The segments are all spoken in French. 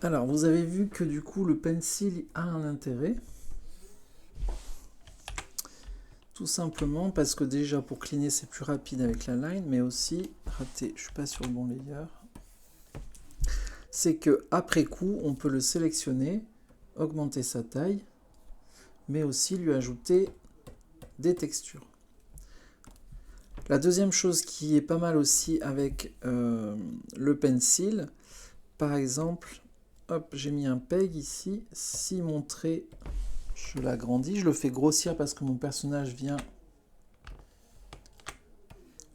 Alors, vous avez vu que du coup, le pencil a un intérêt. Tout simplement parce que déjà, pour cleaner, c'est plus rapide avec la line, mais aussi, raté, je suis pas sur le bon layer. C'est que après coup, on peut le sélectionner, augmenter sa taille, mais aussi lui ajouter des textures. La deuxième chose qui est pas mal aussi avec le pencil, par exemple, hop, j'ai mis un peg ici. Si mon trait, je l'agrandis, je le fais grossir parce que mon personnage vient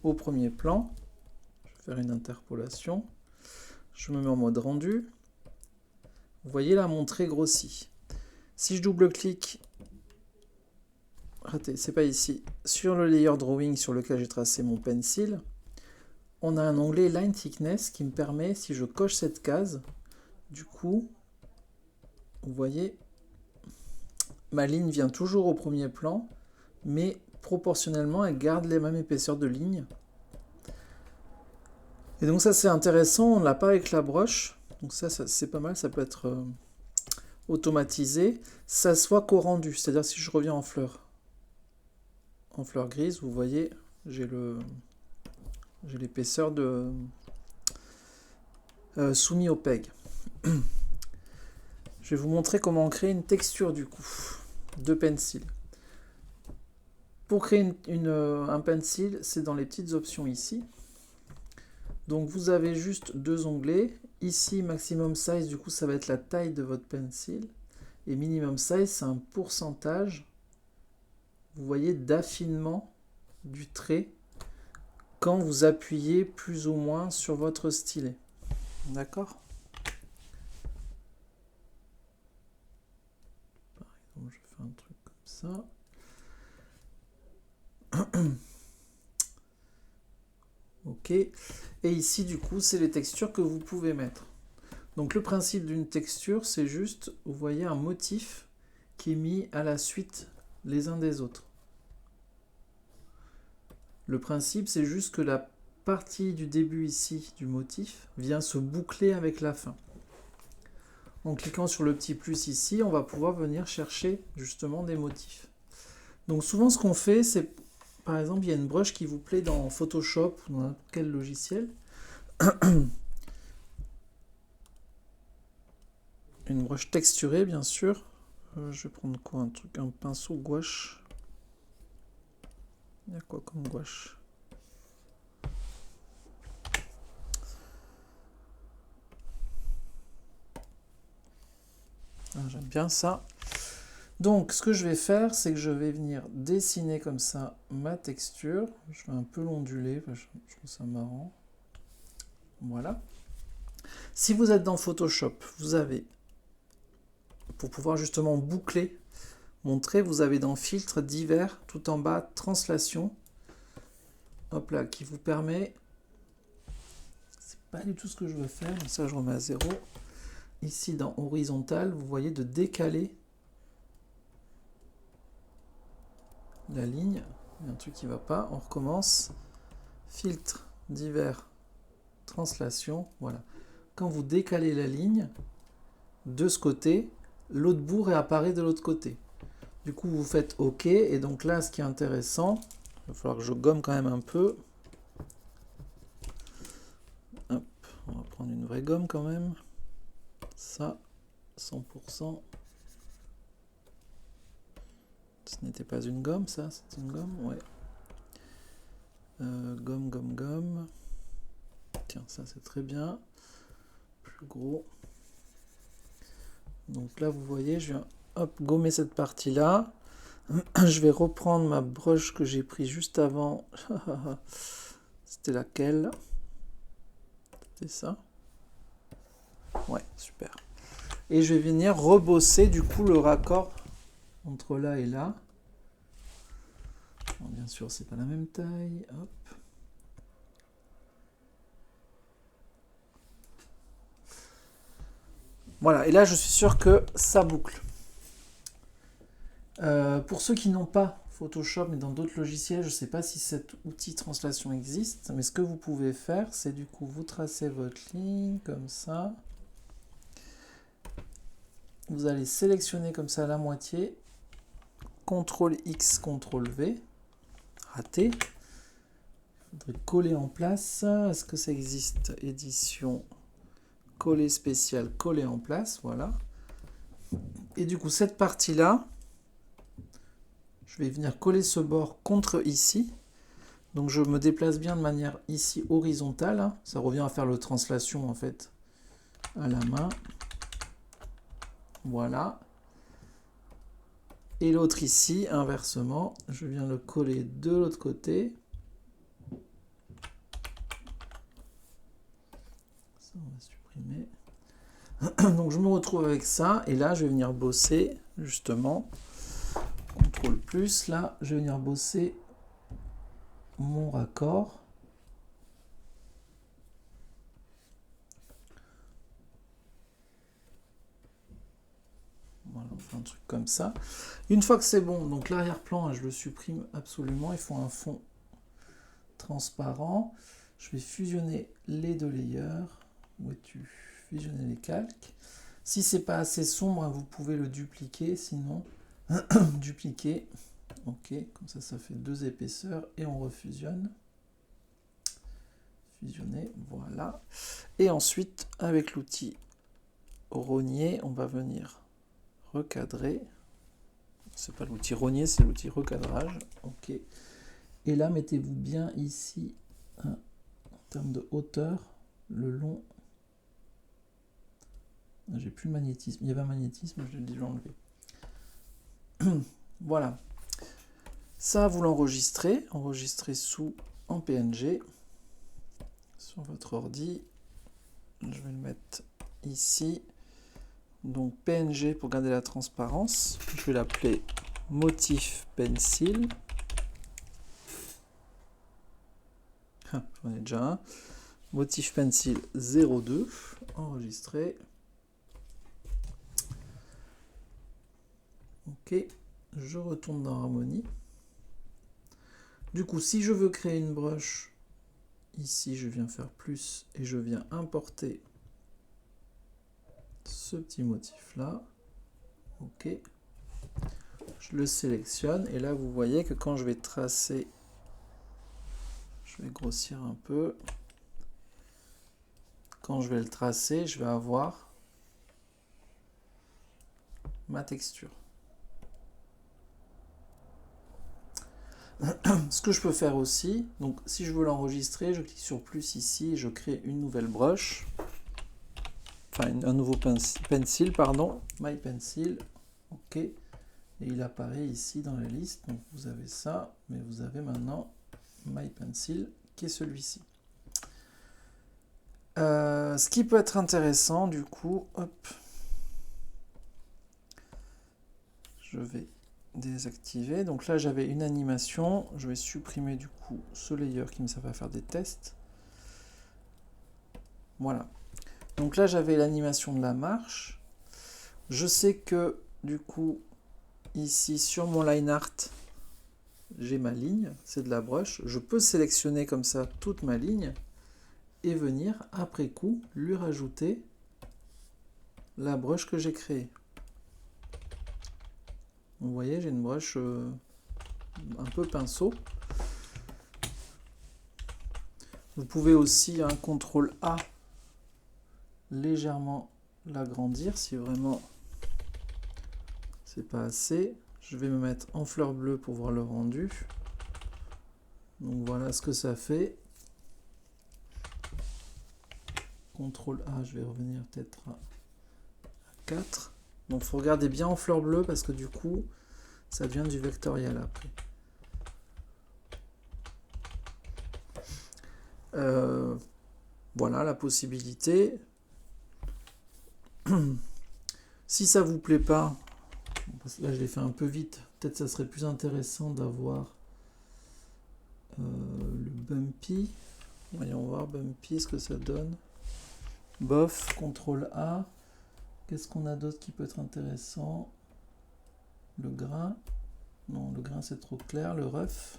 au premier plan. Je vais faire une interpolation. Je me mets en mode rendu. Vous voyez là, mon trait grossit. Si je double-clique, raté, c'est pas ici, sur le layer drawing sur lequel j'ai tracé mon pencil, on a un onglet Line Thickness qui me permet, si je coche cette case, du coup, vous voyez, ma ligne vient toujours au premier plan, mais proportionnellement, elle garde les mêmes épaisseurs de ligne. Et donc ça, c'est intéressant, on ne l'a pas avec la broche. Donc ça c'est pas mal, ça peut être automatisé. Ça soit qu'au-rendu, c'est-à-dire si je reviens en fleur grise, vous voyez, j'ai l'épaisseur de soumis au peg. Je vais vous montrer comment on crée une texture du coup de pencil. Pour créer un pencil, c'est dans les petites options ici. Donc vous avez juste deux onglets. Ici, maximum size, du coup, ça va être la taille de votre pencil. Et minimum size, c'est un pourcentage, vous voyez, d'affinement du trait quand vous appuyez plus ou moins sur votre stylet. D'accord ? Par exemple, je fais un truc comme ça. Ok. Et ici, du coup, c'est les textures que vous pouvez mettre. Donc le principe d'une texture, c'est juste, vous voyez, un motif qui est mis à la suite les uns des autres. Le principe, c'est juste que la partie du début ici du motif vient se boucler avec la fin. En cliquant sur le petit plus ici, on va pouvoir venir chercher justement des motifs. Donc souvent, ce qu'on fait, c'est, par exemple, il y a une brush qui vous plaît dans Photoshop ou dans n'importe quel logiciel. Une brush texturée, bien sûr. Je vais prendre quoi? Un pinceau gouache. Il y a quoi comme gouache? J'aime bien ça. Donc, ce que je vais faire, c'est que je vais venir dessiner comme ça ma texture. Je vais un peu l'onduler, je trouve ça marrant. Voilà. Si vous êtes dans Photoshop, vous avez, pour pouvoir justement boucler mon trait, vous avez dans Filtre divers, tout en bas, Translation. Hop là, qui vous permet, c'est pas du tout ce que je veux faire, mais ça je remets à 0. Ici dans Horizontal, vous voyez de décaler la ligne. Il y a un truc qui ne va pas, on recommence. Filtre divers, Translation, voilà. Quand vous décalez la ligne de ce côté, l'autre bout réapparaît de l'autre côté. Du coup, vous faites OK. Et donc là, ce qui est intéressant, il va falloir que je gomme quand même un peu. Hop, on va prendre une vraie gomme quand même. Ça, 100%. Ce n'était pas une gomme, ça, c'est une gomme, ouais. Gomme. Tiens, ça c'est très bien. Plus gros. Donc là, vous voyez, je viens gommer cette partie-là. Je vais reprendre ma broche que j'ai prise juste avant. C'était laquelle? C'était ça? Ouais, super. Et je vais venir rebosser du coup le raccord entre là et là. Bon, bien sûr, c'est pas la même taille. Hop. Voilà, et là je suis sûr que ça boucle. Pour ceux qui n'ont pas Photoshop, mais dans d'autres logiciels, je ne sais pas si cet outil translation existe, mais ce que vous pouvez faire, c'est du coup vous tracez votre ligne comme ça, vous allez sélectionner comme ça la moitié, CTRL X, CTRL V, raté. Il faudrait coller en place. Est-ce que ça existe? Édition, coller spécial, coller en place, voilà. Et du coup, cette partie-là, je vais venir coller ce bord contre ici. Donc je me déplace bien de manière ici horizontale. Hein. Ça revient à faire le translation en fait à la main. Voilà. Et l'autre ici, inversement, je viens le coller de l'autre côté. Ça, on va supprimer. Donc je me retrouve avec ça. Et là, je vais venir bosser, justement. CTRL plus, là, je vais venir bosser mon raccord. Voilà, on fait un truc comme ça. Une fois que c'est bon, donc l'arrière-plan, je le supprime absolument. Il faut un fond transparent. Je vais fusionner les deux layers. Où es-tu? Fusionner les calques. Si c'est pas assez sombre, vous pouvez le dupliquer. Sinon, dupliquer. Ok, comme ça fait deux épaisseurs et on refusionne. Fusionner, voilà. Et ensuite, avec l'outil rogner, on va venir recadrer. C'est pas l'outil rogner, c'est l'outil recadrage. Ok. Et là, mettez-vous bien ici, hein, en termes de hauteur, le long. J'ai plus le magnétisme. Il y avait un magnétisme, je l'ai déjà enlevé. Voilà. Ça, vous l'enregistrez. Enregistrez sous en PNG sur votre ordi. Je vais le mettre ici. Donc PNG pour garder la transparence. Je vais l'appeler motif pencil. Ah, j'en ai déjà un. Motif pencil 02. Enregistré. Ok. Je retourne dans Harmony. Du coup, si je veux créer une brush, ici je viens faire plus et je viens importer ce petit motif là. Ok. Je le sélectionne et là vous voyez que quand je vais tracer, je vais grossir un peu. Quand je vais le tracer, je vais avoir ma texture. Ce que je peux faire aussi, donc si je veux l'enregistrer, je clique sur plus ici et je crée une nouvelle brush. Enfin, un nouveau pencil, pardon, My Pencil. Ok. Et il apparaît ici dans la liste. Donc vous avez ça, mais vous avez maintenant My Pencil qui est celui-ci. Ce qui peut être intéressant, du coup, hop, je vais désactiver. Donc là, j'avais une animation. Je vais supprimer du coup ce layer qui me sert à faire des tests. Voilà. Donc là, j'avais l'animation de la marche. Je sais que du coup, ici sur mon line art, j'ai ma ligne, c'est de la brush. Je peux sélectionner comme ça toute ma ligne et venir après coup lui rajouter la brush que j'ai créée. Vous voyez, j'ai une brush un peu pinceau. Vous pouvez aussi un CTRL A légèrement l'agrandir si vraiment c'est pas assez. Je vais me mettre en fleur bleue pour voir le rendu. Donc voilà ce que ça fait. CTRL A, je vais revenir peut-être à 4. Donc il faut regarder bien en fleur bleue parce que du coup ça devient du vectoriel après. Voilà la possibilité. Si ça vous plaît pas, là je l'ai fait un peu vite, peut-être ça serait plus intéressant d'avoir le bumpy. Voyons voir bumpy ce que ça donne. Bof, CTRL A. Qu'est-ce qu'on a d'autre qui peut être intéressant? Le grain. Non, le grain c'est trop clair. Le rough.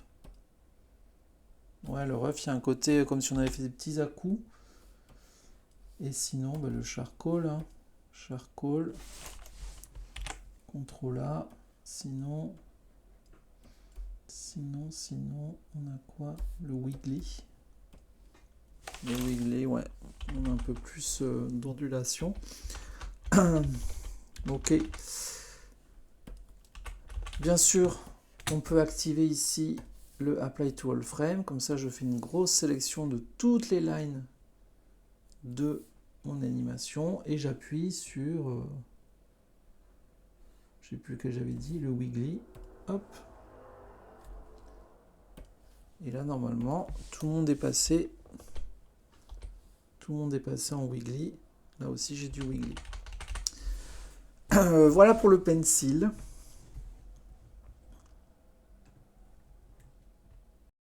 Ouais, le rough, il y a un côté comme si on avait fait des petits à-coups. Et sinon, bah, le charcoal. Hein. Charcoal. CTRL A. Sinon, on a quoi? Le wiggly. Le wiggly, ouais. On a un peu plus d'ondulation. Ok. Bien sûr, on peut activer ici le Apply to All Frame. Comme ça, je fais une grosse sélection de toutes les lines de mon animation. Et j'appuie sur... je ne sais plus que j'avais dit, le wiggly. Hop. Et là, normalement, tout le monde est passé. Tout le monde est passé en wiggly. Là aussi, j'ai du wiggly. Voilà pour le pencil.